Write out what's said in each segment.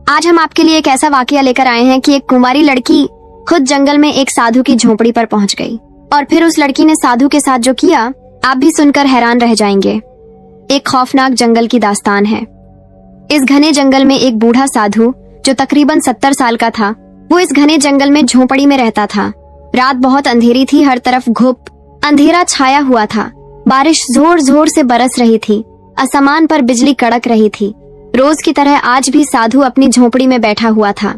आज हम आपके लिए एक ऐसा वाकया लेकर आए हैं कि एक कुंवारी लड़की खुद जंगल में एक साधु की झोपड़ी पर पहुंच गई और फिर उस लड़की ने साधु के साथ जो किया आप भी सुनकर हैरान रह जाएंगे। एक खौफनाक जंगल की दास्तान है। इस घने जंगल में एक बूढ़ा साधु जो तकरीबन 70 साल का था, वो इस घने जंगल में झोपड़ी में रहता था। रात बहुत अंधेरी थी, हर तरफ घुप अंधेरा छाया हुआ था। बारिश जोर जोर से बरस रही थी, आसमान पर बिजली कड़क रही थी। रोज की तरह आज भी साधु अपनी झोपड़ी में बैठा हुआ था।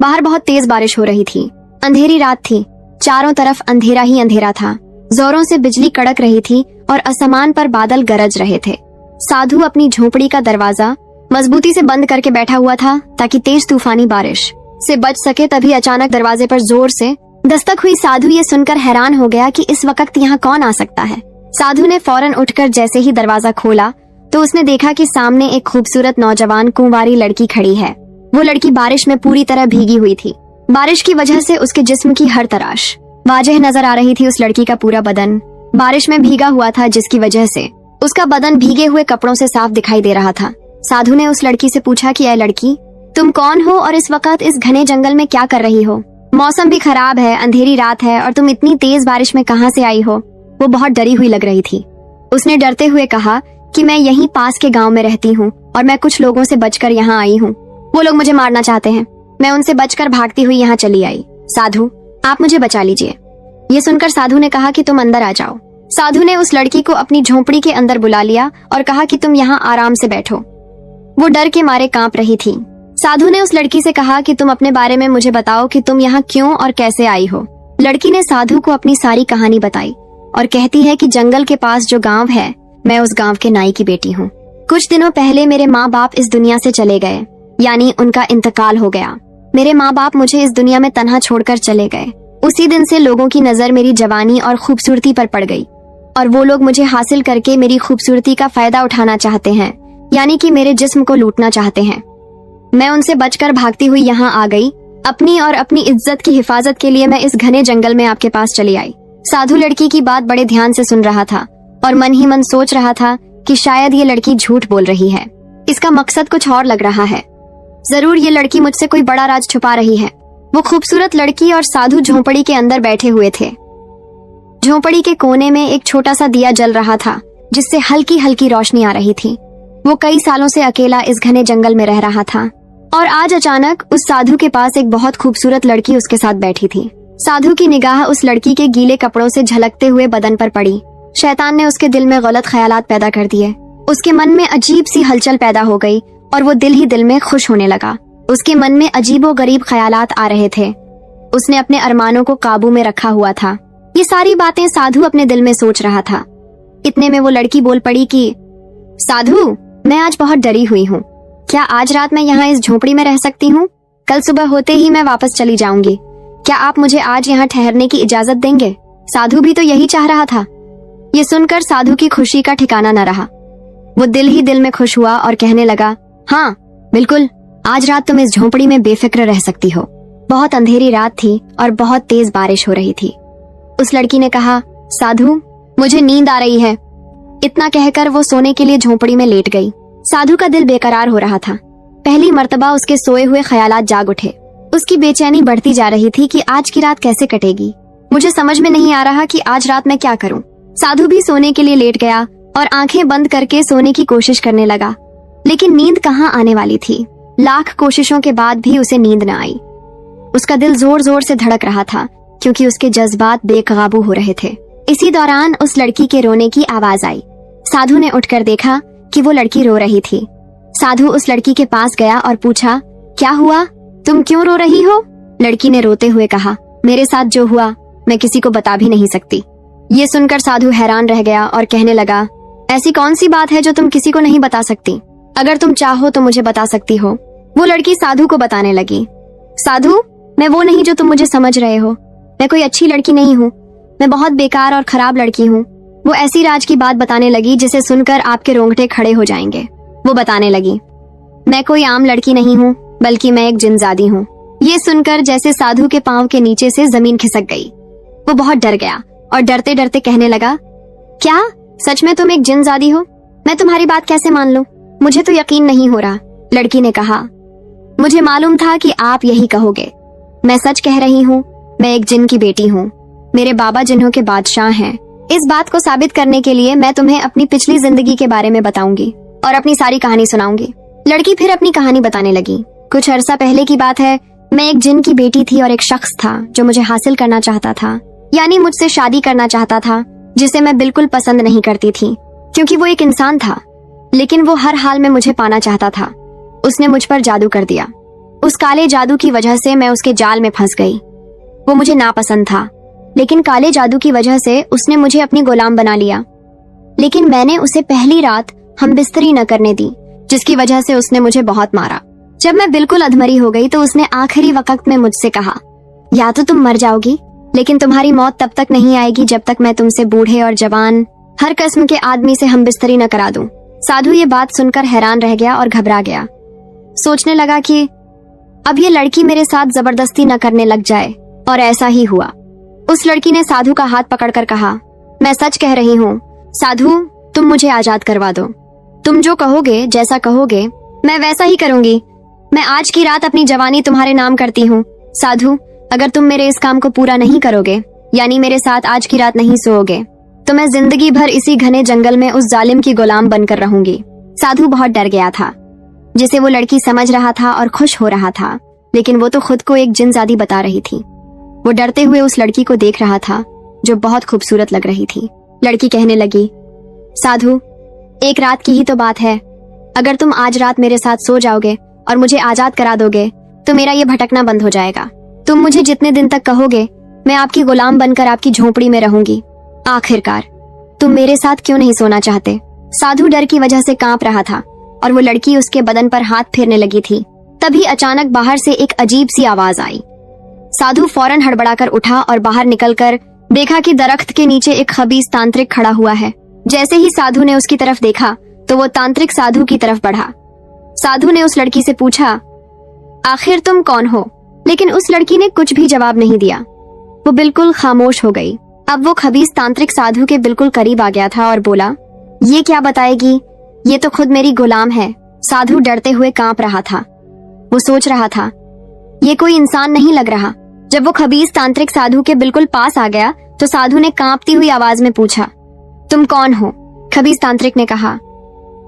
बाहर बहुत तेज बारिश हो रही थी। अंधेरी रात थी, चारों तरफ अंधेरा ही अंधेरा था। जोरों से बिजली कड़क रही थी और आसमान पर बादल गरज रहे थे। साधु अपनी झोपड़ी का दरवाजा मजबूती से बंद करके बैठा हुआ था ताकि तेज तूफानी बारिश से बच सके। तभी अचानक दरवाजे पर जोर से दस्तक हुई। साधु ये सुनकर हैरान हो गया कि इस वक्त यहाँ कौन आ सकता है। साधु ने फौरन उठकर जैसे ही दरवाजा खोला तो उसने देखा कि सामने एक खूबसूरत नौजवान कुंवारी लड़की खड़ी है। वो लड़की बारिश में पूरी तरह भीगी हुई थी। बारिश की वजह से उसके जिस्म की हर तराश वाज़ेह नजर आ रही थी। उस लड़की का पूरा बदन बारिश में भीगा हुआ था, जिसकी वजह से उसका बदन भीगे हुए कपड़ों से साफ दिखाई दे रहा था। साधु ने उस लड़की से पूछा कि ऐ लड़की, तुम कौन हो और इस वक्त इस घने जंगल में क्या कर रही हो? मौसम भी खराब है, अंधेरी रात है और तुम इतनी तेज बारिश में कहाँ से आई हो? वो बहुत डरी हुई लग रही थी। उसने डरते हुए कहा कि मैं यहीं पास के गांव में रहती हूँ और मैं कुछ लोगों से बचकर यहाँ आई हूँ। वो लोग मुझे मारना चाहते हैं। मैं उनसे बचकर भागती हुई यहाँ चली आई। साधु, आप मुझे बचा लीजिए। ये सुनकर साधु ने कहा कि तुम अंदर आ जाओ। साधु ने उस लड़की को अपनी झोपड़ी के अंदर बुला लिया और कहा कि तुम यहाँ आराम से बैठो। वो डर के मारे कांप रही थी। साधु ने उस लड़की से कहा कि तुम अपने बारे में मुझे बताओ कि तुम यहाँ क्यों और कैसे आई हो। लड़की ने साधु को अपनी सारी कहानी बताई और कहती है कि जंगल के पास जो गांव है, मैं उस गांव के नाई की बेटी हूँ। कुछ दिनों पहले मेरे माँ बाप इस दुनिया से चले गए, यानी उनका इंतकाल हो गया। मेरे माँ बाप मुझे इस दुनिया में तन्हा छोड़कर चले गए। उसी दिन से लोगों की नजर मेरी जवानी और खूबसूरती पर पड़ गई और वो लोग मुझे हासिल करके मेरी खूबसूरती का फायदा उठाना चाहते हैं, यानी कि मेरे जिस्म को लूटना चाहते हैं। मैं उनसे बचकर भागती हुई यहाँ आ गई। अपनी और अपनी इज्जत की हिफाजत के लिए मैं इस घने जंगल में आपके पास चली आई। साधु लड़की की बात बड़े ध्यान से सुन रहा था और मन ही मन सोच रहा था कि शायद ये लड़की झूठ बोल रही है। इसका मकसद कुछ और लग रहा है। जरूर ये लड़की मुझसे कोई बड़ा राज छुपा रही है। वो खूबसूरत लड़की और साधु झोपड़ी के अंदर बैठे हुए थे। झोपड़ी के कोने में एक छोटा सा दिया जल रहा था, जिससे हल्की हल्की रोशनी आ रही थी। वो कई सालों से अकेला इस घने जंगल में रह रहा था और आज अचानक उस साधु के पास एक बहुत खूबसूरत लड़की उसके साथ बैठी थी। साधु की निगाह उस लड़की के गीले कपड़ों से झलकते हुए बदन पर पड़ी। शैतान ने उसके दिल में गलत ख्यालात पैदा कर दिए। उसके मन में अजीब सी हलचल पैदा हो गई और वो दिल ही दिल में खुश होने लगा। उसके मन में अजीबो गरीब ख्यालात आ रहे थे। उसने अपने अरमानों को काबू में रखा हुआ था। ये सारी बातें साधु अपने दिल में सोच रहा था। इतने में वो लड़की बोल पड़ी कि साधु, मैं आज बहुत डरी हुई हूँ। क्या आज रात मैं यहाँ इस झोपड़ी में रह सकती हूँ? कल सुबह होते ही मैं वापस चली जाऊंगी। क्या आप मुझे आज यहाँ ठहरने की इजाजत देंगे? साधु भी तो यही चाह रहा था। ये सुनकर साधु की खुशी का ठिकाना न रहा। वो दिल ही दिल में खुश हुआ और कहने लगा, हाँ बिल्कुल, आज रात तुम इस झोपड़ी में बेफिक्र रह सकती हो। बहुत अंधेरी रात थी और बहुत तेज बारिश हो रही थी। उस लड़की ने कहा, साधु मुझे नींद आ रही है। इतना कहकर वो सोने के लिए झोपड़ी में लेट गई। साधु का दिल बेकरार हो रहा था। पहली मर्तबा उसके सोए हुए ख्यालात जाग उठे। उसकी बेचैनी बढ़ती जा रही थी कि आज की रात कैसे कटेगी। मुझे समझ में नहीं आ रहा कि आज रात मैं क्या करूं। साधु भी सोने के लिए लेट गया और आंखें बंद करके सोने की कोशिश करने लगा, लेकिन नींद कहाँ आने वाली थी। लाख कोशिशों के बाद भी उसे नींद न आई। उसका दिल जोर जोर से धड़क रहा था क्योंकि उसके जज्बात बेकाबू हो रहे थे। इसी दौरान उस लड़की के रोने की आवाज आई। साधु ने उठकर देखा कि वो लड़की रो रही थी। साधु उस लड़की के पास गया और पूछा, क्या हुआ? तुम क्यों रो रही हो? लड़की ने रोते हुए कहा, मेरे साथ जो हुआ मैं किसी को बता भी नहीं सकती। ये सुनकर साधु हैरान रह गया और कहने लगा, ऐसी कौन सी बात है जो तुम किसी को नहीं बता सकती? अगर तुम चाहो तो मुझे बता सकती हो। वो लड़की साधु को बताने लगी, साधु मैं वो नहीं जो तुम मुझे समझ रहे हो। मैं कोई अच्छी लड़की नहीं हूँ। मैं बहुत बेकार और खराब लड़की हूँ। वो ऐसी राज की बात बताने लगी जिसे सुनकर आपके रोंगटे खड़े हो जाएंगे। वो बताने लगी, मैं कोई आम लड़की नहीं हूँ, बल्कि मैं एक जिनजादी हूँ। ये सुनकर जैसे साधु के पांव के नीचे से जमीन खिसक गई। वो बहुत डर गया और डरते डरते कहने लगा, क्या सच में तुम एक जिनजादी हो? मैं तुम्हारी बात कैसे मान लूं? मुझे तो यकीन नहीं हो रहा। लड़की ने कहा, मुझे मालूम था कि आप यही कहोगे। मैं सच कह रही हूँ, मैं एक जिन की बेटी हूँ। मेरे बाबा जिन्हों के बादशाह हैं। इस बात को साबित करने के लिए मैं तुम्हें अपनी पिछली जिंदगी के बारे में बताऊंगी और अपनी सारी कहानी सुनाऊंगी। लड़की फिर अपनी कहानी बताने लगी। कुछ अरसा पहले की बात है। मैं एक जिन की बेटी थी और एक शख्स था जो मुझे हासिल करना चाहता था, यानी मुझसे शादी करना चाहता था, जिसे मैं बिल्कुल पसंद नहीं करती थी क्योंकि वो एक इंसान था, लेकिन वो हर हाल में मुझे पाना चाहता था। उसने मुझ पर जादू कर दिया। उस काले जादू की वजह से मैं उसके जाल में फंस गई। वो मुझे नापसंद था, लेकिन काले जादू की वजह से उसने मुझे अपनी गुलाम बना लिया। लेकिन मैंने उसे पहली रात हम बिस्तरी न करने दी, जिसकी वजह से उसने मुझे बहुत मारा। जब मैं बिल्कुल अधमरी हो गई तो उसने आखिरी वक्त में मुझसे कहा, या तो तुम मर जाओगी, लेकिन तुम्हारी मौत तब तक नहीं आएगी जब तक मैं तुमसे बूढ़े और जवान हर किस्म के आदमी से हम बिस्तरी न करा दूं। साधु ये बात सुनकर हैरान रह गया और घबरा गया। सोचने लगा कि अब ये लड़की मेरे साथ जबरदस्ती न करने लग जाए, और ऐसा ही हुआ। उस लड़की ने साधु का हाथ पकड़कर कहा, मैं सच कह रही हूँ साधु, तुम मुझे आजाद करवा दो। तुम जो कहोगे, जैसा कहोगे, मैं वैसा ही करूंगी। मैं आज की रात अपनी जवानी तुम्हारे नाम करती हूँ। साधु, अगर तुम मेरे इस काम को पूरा नहीं करोगे, यानी मेरे साथ आज की रात नहीं सोओगे, तो मैं जिंदगी भर इसी घने जंगल में उस जालिम की गुलाम बनकर रहूंगी। साधु बहुत डर गया था, जिसे वो लड़की समझ रहा था और खुश हो रहा था, लेकिन वो तो खुद को एक जिनजादी बता रही थी। वो डरते हुए उस लड़की को देख रहा था जो बहुत खूबसूरत लग रही थी। लड़की कहने लगी, साधु, एक रात की ही तो बात है। अगर तुम आज रात मेरे साथ सो जाओगे और मुझे आजाद करा दोगे तो मेरा ये भटकना बंद हो जाएगा। तुम मुझे जितने दिन तक कहोगे मैं आपकी गुलाम बनकर आपकी झोपड़ी में रहूंगी। आखिरकार तुम मेरे साथ क्यों नहीं सोना चाहते? साधु डर की वजह से कांप रहा था और वो लड़की उसके बदन पर हाथ फेरने लगी थी। तभी अचानक बाहर से एक अजीब सी आवाज आई। साधु फौरन हड़बड़ाकर उठा और बाहर निकलकर देखा कि दरख्त के नीचे एक खबीस तांत्रिक खड़ा हुआ है। जैसे ही साधु ने उसकी तरफ देखा तो वो तांत्रिक साधु की तरफ बढ़ा। साधु ने उस लड़की से पूछा, आखिर तुम कौन हो? लेकिन उस लड़की ने कुछ भी जवाब नहीं दिया। वो बिल्कुल खामोश हो गई। अब वो खबीस तांत्रिक साधु के बिल्कुल करीब आ गया था और बोला, ये क्या बताएगी? ये तो खुद मेरी गुलाम है। साधु डरते हुए कांप रहा था। वो सोच रहा था, ये कोई इंसान नहीं लग रहा। जब वो खबीस तांत्रिक साधु के बिल्कुल पास आ गया तो साधु ने कांपती हुई आवाज में पूछा, तुम कौन हो? खबीस तांत्रिक ने कहा,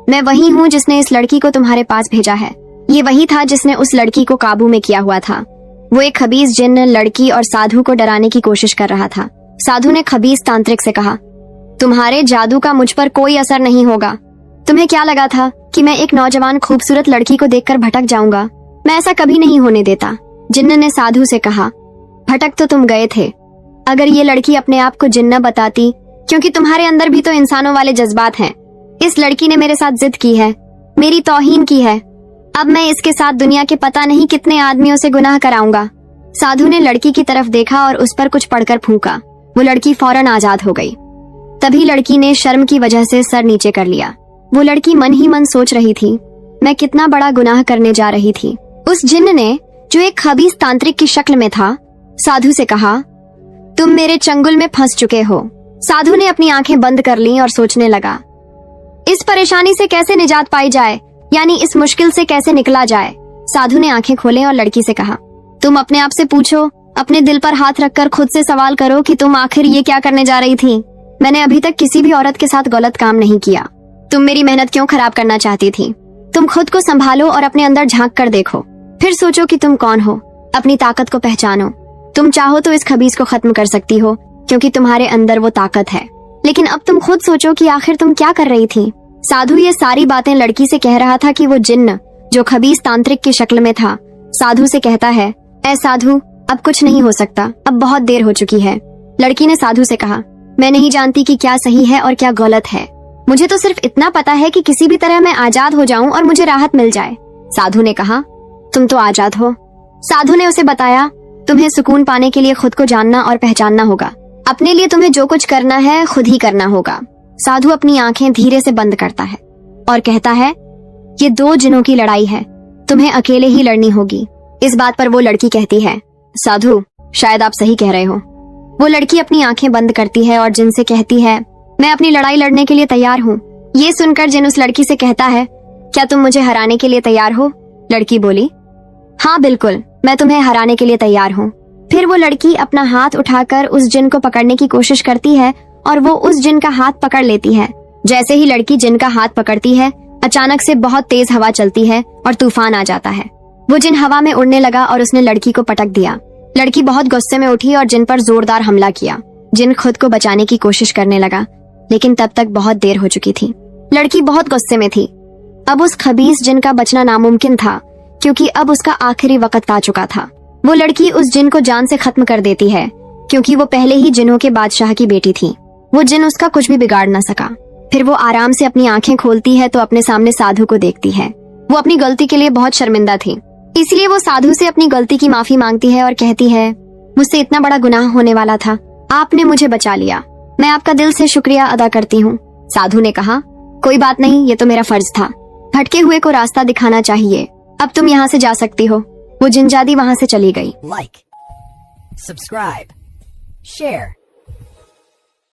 मैं वही हूँ जिसने इस लड़की को तुम्हारे पास भेजा है। ये वही था जिसने उस लड़की को काबू में किया हुआ था। वो एक खबीस जिन्न लड़की और साधु को डराने की कोशिश कर रहा था। साधु ने खबीस तांत्रिक से कहा, तुम्हारे जादू का मुझ पर कोई असर नहीं होगा। तुम्हें क्या लगा था कि मैं एक नौजवान खूबसूरत लड़की को देखकर भटक जाऊंगा? मैं ऐसा कभी नहीं होने देता। जिन्न ने साधु से कहा, भटक तो तुम गए थे। अगर ये लड़की अपने आप को जिन्न बताती, क्योंकि तुम्हारे अंदर भी तो इंसानों वाले जज्बात हैं। इस लड़की ने मेरे साथ जिद की है, मेरी तौहीन की है। अब मैं इसके साथ दुनिया के पता नहीं कितने आदमियों से गुनाह कराऊंगा। साधु ने लड़की की तरफ देखा और उस पर कुछ पढ़कर फूंका। वो लड़की फौरन आजाद हो गई। तभी लड़की ने शर्म की वजह से सर नीचे कर लिया। वो लड़की मन ही मन सोच रही थी, मैं कितना बड़ा गुनाह करने जा रही थी। उस जिन्न ने, जो एक खबीस तांत्रिक की शक्ल में था, साधु से कहा, तुम मेरे चंगुल में फंस चुके हो। साधु ने अपनी आंखें बंद कर लीं और सोचने लगा, इस परेशानी से कैसे निजात पाई जाए, यानी इस मुश्किल से कैसे निकला जाए। साधु ने आंखें खोले और लड़की से कहा, तुम अपने आप से पूछो, अपने दिल पर हाथ रखकर खुद से सवाल करो कि तुम आखिर ये क्या करने जा रही थी। मैंने अभी तक किसी भी औरत के साथ गलत काम नहीं किया। तुम मेरी मेहनत क्यों खराब करना चाहती थी? तुम खुद को संभालो और अपने अंदर झांक कर देखो। फिर सोचो कि तुम कौन हो। अपनी ताकत को पहचानो। तुम चाहो तो इस खबीस को खत्म कर सकती हो, क्योंकि तुम्हारे अंदर वो ताकत है। लेकिन अब तुम खुद सोचो कि आखिर तुम क्या कर रही थी। साधु ये सारी बातें लड़की से कह रहा था कि वो जिन्न, जो खबीस तांत्रिक की शक्ल में था, साधु से कहता है, ऐ साधु, अब कुछ नहीं हो सकता, अब बहुत देर हो चुकी है। लड़की ने साधु से कहा, मैं नहीं जानती कि क्या सही है और क्या गलत है। मुझे तो सिर्फ इतना पता है कि किसी भी तरह मैं आजाद हो जाऊं और मुझे राहत मिल जाए। साधु ने कहा, तुम तो आजाद हो। साधु ने उसे बताया, तुम्हें सुकून पाने के लिए खुद को जानना और पहचानना होगा। अपने लिए तुम्हें जो कुछ करना है खुद ही करना होगा। साधु अपनी आंखें धीरे से बंद करता है और कहता है, ये दो जिनों की लड़ाई है, तुम्हें अकेले ही लड़नी होगी। इस बात पर वो लड़की कहती है, साधु, शायद आप सही कह रहे हो। वो लड़की अपनी आंखें बंद करती है और जिन से कहती है, मैं अपनी लड़ाई लड़ने के लिए तैयार हूँ। ये सुनकर जिन उस लड़की से कहता है, क्या तुम मुझे हराने के लिए तैयार हो? लड़की बोली, हाँ बिल्कुल, मैं तुम्हें हराने के लिए तैयार हूँ। फिर वो लड़की अपना हाथ उठाकर उस जिन को पकड़ने की कोशिश करती है और वो उस जिन का हाथ पकड़ लेती है। जैसे ही लड़की जिन का हाथ पकड़ती है, अचानक से बहुत तेज हवा चलती है और तूफान आ जाता है। वो जिन हवा में उड़ने लगा और उसने लड़की को पटक दिया। लड़की बहुत गुस्से में उठी और जिन पर जोरदार हमला किया। जिन खुद को बचाने की कोशिश करने लगा, लेकिन तब तक बहुत देर हो चुकी थी। लड़की बहुत गुस्से में थी। अब उस खबीस जिन का बचना नामुमकिन था, क्योंकि अब उसका आखिरी वक्त आ चुका था। वो लड़की उस जिन को जान से खत्म कर देती है, क्योंकि वो पहले ही जिनों के बादशाह की बेटी थी। वो जिन उसका कुछ भी बिगाड़ न सका। फिर वो आराम से अपनी आंखें खोलती है तो अपने सामने साधु को देखती है। वो अपनी गलती के लिए बहुत शर्मिंदा थी, इसलिए वो साधु से अपनी गलती की माफी मांगती है और कहती है, मुझसे इतना बड़ा गुनाह होने वाला था, आपने मुझे बचा लिया, मैं आपका दिल से शुक्रिया अदा करती हूँ। साधु ने कहा, कोई बात नहीं, ये तो मेरा फर्ज था। भटके हुए को रास्ता दिखाना चाहिए, अब तुम यहाँ से जा सकती हो। वो जिनजादी वहाँ से चली गई। Like, subscribe, share.